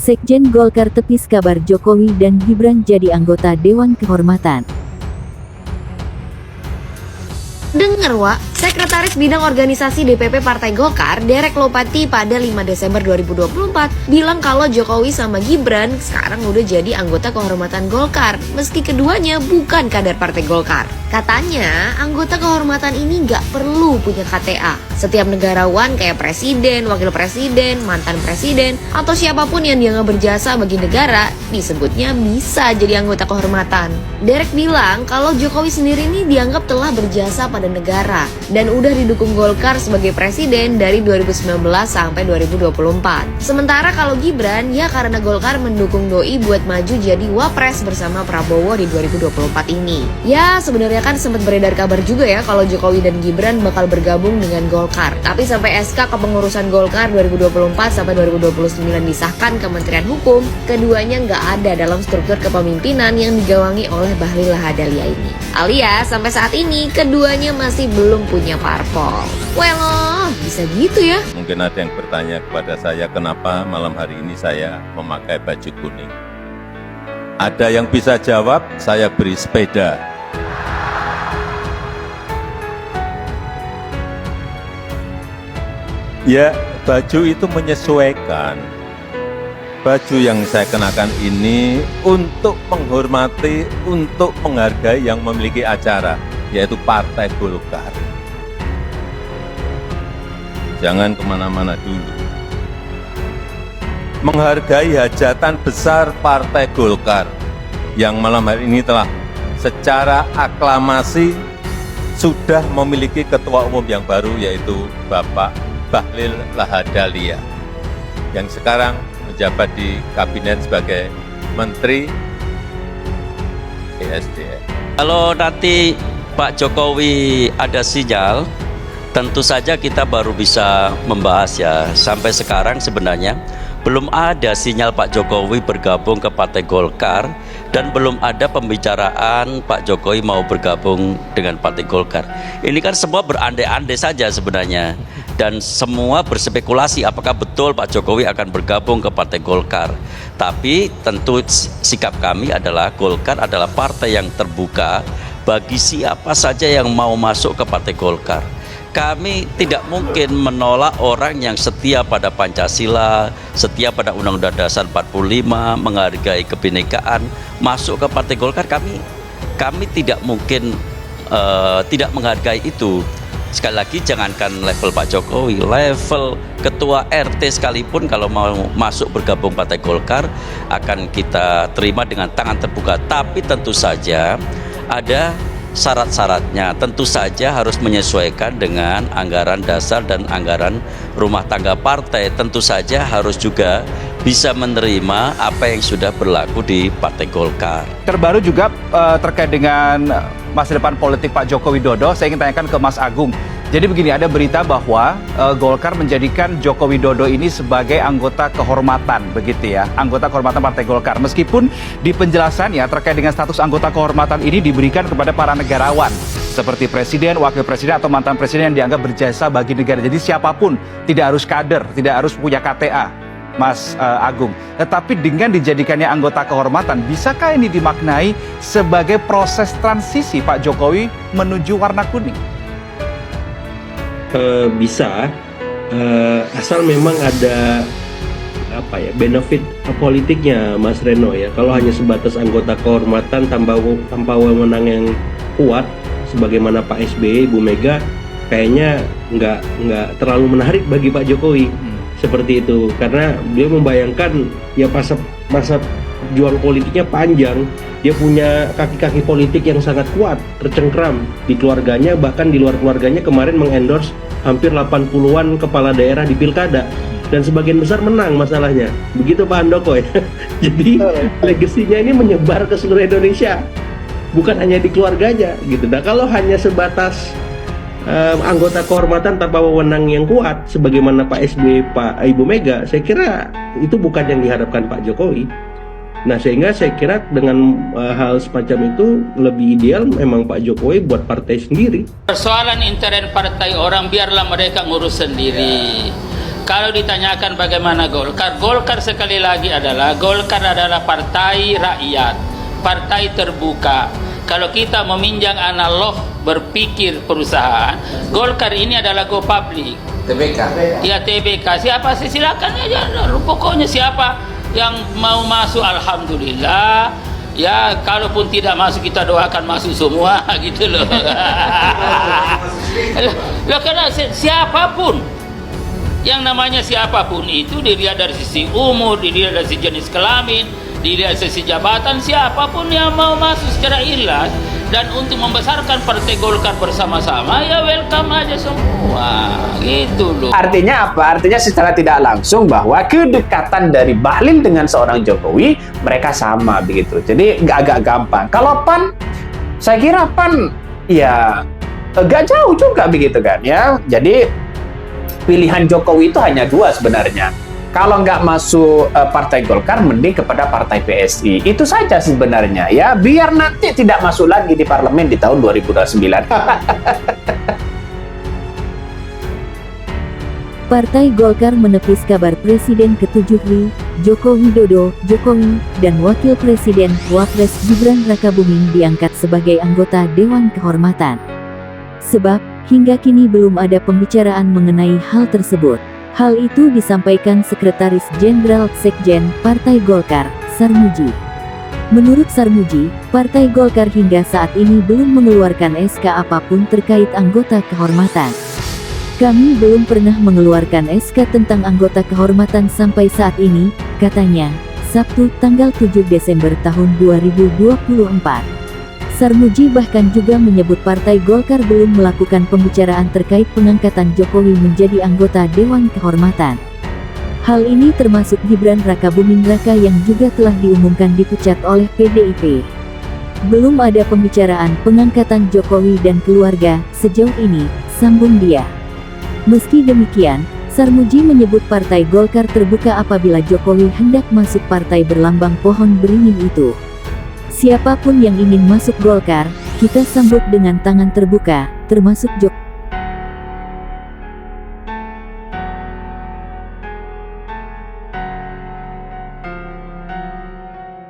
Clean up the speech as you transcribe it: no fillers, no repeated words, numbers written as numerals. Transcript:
Sekjen Golkar tepis kabar Jokowi dan Gibran jadi anggota Dewan Kehormatan. Dengar Wak, Sekretaris Bidang Organisasi DPP Partai Golkar, Derek Lopati pada 5 Desember 2024 bilang kalau Jokowi sama Gibran sekarang udah jadi anggota kehormatan Golkar, meski keduanya bukan kader Partai Golkar. Katanya, anggota kehormatan ini nggak perlu punya KTA. Setiap negarawan kayak presiden, wakil presiden, mantan presiden, atau siapapun yang dianggap berjasa bagi negara, disebutnya bisa jadi anggota kehormatan. Derek bilang kalau Jokowi sendiri ini dianggap telah berjasa pada negara dan udah didukung Golkar sebagai presiden dari 2019 sampai 2024. Sementara kalau Gibran, ya karena Golkar mendukung Doi buat maju jadi wapres bersama Prabowo di 2024 ini. Ya, sebenarnya kan sempat beredar kabar juga ya kalau Jokowi dan Gibran bakal bergabung dengan Golkar. Tapi sampai SK Kepengurusan Golkar 2024 sampai 2029 disahkan Kementerian Hukum, keduanya nggak ada dalam struktur kepemimpinan yang digawangi oleh Bahlil Lahadalia ini. Alias sampai saat ini keduanya masih belum punya parpol. Well, bisa gitu ya. Mungkin ada yang bertanya kepada saya kenapa malam hari ini saya memakai baju kuning. Ada yang bisa jawab, saya beri sepeda. Ya, baju itu menyesuaikan. Baju yang saya kenakan ini untuk menghormati, untuk menghargai yang memiliki acara, yaitu Partai Golkar. Jangan kemana-mana dulu. Menghargai hajatan besar Partai Golkar yang malam hari ini telah secara aklamasi sudah memiliki ketua umum yang baru, yaitu Bapak Bahlil Lahadalia yang sekarang menjabat di kabinet sebagai Menteri ESDM. Kalau nanti Pak Jokowi ada sinyal, tentu saja kita baru bisa membahas ya. Sampai sekarang sebenarnya belum ada sinyal Pak Jokowi bergabung ke Partai Golkar dan belum ada pembicaraan Pak Jokowi mau bergabung dengan Partai Golkar. Ini kan semua berandai-andai saja sebenarnya. Dan semua berspekulasi apakah betul Pak Jokowi akan bergabung ke Partai Golkar. Tapi tentu sikap kami adalah Golkar adalah partai yang terbuka bagi siapa saja yang mau masuk ke Partai Golkar. Kami tidak mungkin menolak orang yang setia pada Pancasila, setia pada Undang-Undang Dasar 45, menghargai kebinekaan, masuk ke Partai Golkar. Kami tidak mungkin tidak menghargai itu. Sekali lagi jangankan level Pak Jokowi, level ketua RT sekalipun kalau mau masuk bergabung Partai Golkar akan kita terima dengan tangan terbuka. Tapi tentu saja ada syarat-syaratnya, tentu saja harus menyesuaikan dengan anggaran dasar dan anggaran rumah tangga partai. Tentu saja harus juga bisa menerima apa yang sudah berlaku di Partai Golkar. Terbaru juga terkait dengan masa depan politik Pak Joko Widodo, saya ingin tanyakan ke Mas Agung. Jadi begini, ada berita bahwa Golkar menjadikan Joko Widodo ini sebagai anggota kehormatan, begitu ya, anggota kehormatan Partai Golkar. Meskipun di penjelasannya terkait dengan status anggota kehormatan ini diberikan kepada para negarawan, seperti presiden, wakil presiden, atau mantan presiden yang dianggap berjasa bagi negara. Jadi siapapun, tidak harus kader, tidak harus punya KTA, Mas Agung. Tetapi dengan dijadikannya anggota kehormatan, bisakah ini dimaknai sebagai proses transisi Pak Jokowi menuju warna kuning? Bisa, asal memang ada benefit politiknya, Mas Reno ya. Kalau hanya sebatas anggota kehormatan tanpa wewenang yang kuat, sebagaimana Pak SBY, Ibu Mega, kayaknya nggak terlalu menarik bagi Pak Jokowi. Seperti itu, karena dia membayangkan ya masa juang politiknya panjang, dia punya kaki-kaki politik yang sangat kuat, tercengkram di keluarganya, bahkan di luar keluarganya kemarin mengendorse hampir 80-an kepala daerah di pilkada dan sebagian besar menang masalahnya. Begitu Pak Handoko ya. Jadi legasinya ini menyebar ke seluruh Indonesia, bukan hanya di keluarganya gitu. Nah, kalau hanya sebatas anggota kehormatan tanpa wewenang yang kuat sebagaimana Pak SBY, Pak Ibu Mega, saya kira itu bukan yang diharapkan Pak Jokowi. Nah, sehingga saya kira dengan hal semacam itu lebih ideal memang Pak Jokowi buat partai sendiri. Persoalan intern partai orang biarlah mereka ngurus sendiri. Kalau ditanyakan bagaimana Golkar, Golkar sekali lagi Golkar adalah partai rakyat, partai terbuka. Kalau kita meminjam analog berpikir perusahaan, Golkar ini adalah go public. TBK. Ya TBK. Siapa sih silakan aja. Pokoknya siapa yang mau masuk, alhamdulillah. Ya kalaupun tidak masuk kita doakan masuk semua gitu loh. Loh karena siapapun, yang namanya siapapun itu dilihat dari sisi umur, dilihat dari sisi jenis kelamin, dilihat dari sisi jabatan, siapapun yang mau masuk secara ikhlas dan untuk membesarkan Partai Golkar bersama-sama, ya welcome aja semua, gitu loh. Artinya apa? Artinya secara tidak langsung bahwa kedekatan dari Bahlil dengan seorang Jokowi, mereka sama begitu. Jadi agak gampang. Kalau PAN, saya kira PAN ya agak jauh juga begitu kan ya. Jadi pilihan Jokowi itu hanya dua sebenarnya. Kalau nggak masuk Partai Golkar, mending kepada Partai PSI. Itu saja sebenarnya ya, biar nanti tidak masuk lagi di parlemen di tahun 2029. Partai Golkar menepis kabar Presiden ke-7 RI, Joko Widodo, Jokowi, dan Wakil Presiden Wapres Gibran Rakabuming diangkat sebagai anggota Dewan Kehormatan. Sebab, hingga kini belum ada pembicaraan mengenai hal tersebut. Hal itu disampaikan Sekretaris Jenderal Sekjen Partai Golkar, Sarmuji. Menurut Sarmuji, Partai Golkar hingga saat ini belum mengeluarkan SK apapun terkait anggota kehormatan. Kami belum pernah mengeluarkan SK tentang anggota kehormatan sampai saat ini, katanya, Sabtu tanggal 7 Desember tahun 2024. Sarmuji bahkan juga menyebut Partai Golkar belum melakukan pembicaraan terkait pengangkatan Jokowi menjadi anggota Dewan Kehormatan. Hal ini termasuk Gibran Rakabuming Raka yang juga telah diumumkan dipecat oleh PDIP. Belum ada pembicaraan pengangkatan Jokowi dan keluarga sejauh ini, sambung dia. Meski demikian, Sarmuji menyebut Partai Golkar terbuka apabila Jokowi hendak masuk partai berlambang pohon beringin itu. Siapapun yang ingin masuk Golkar, kita sambut dengan tangan terbuka, termasuk Jokowi.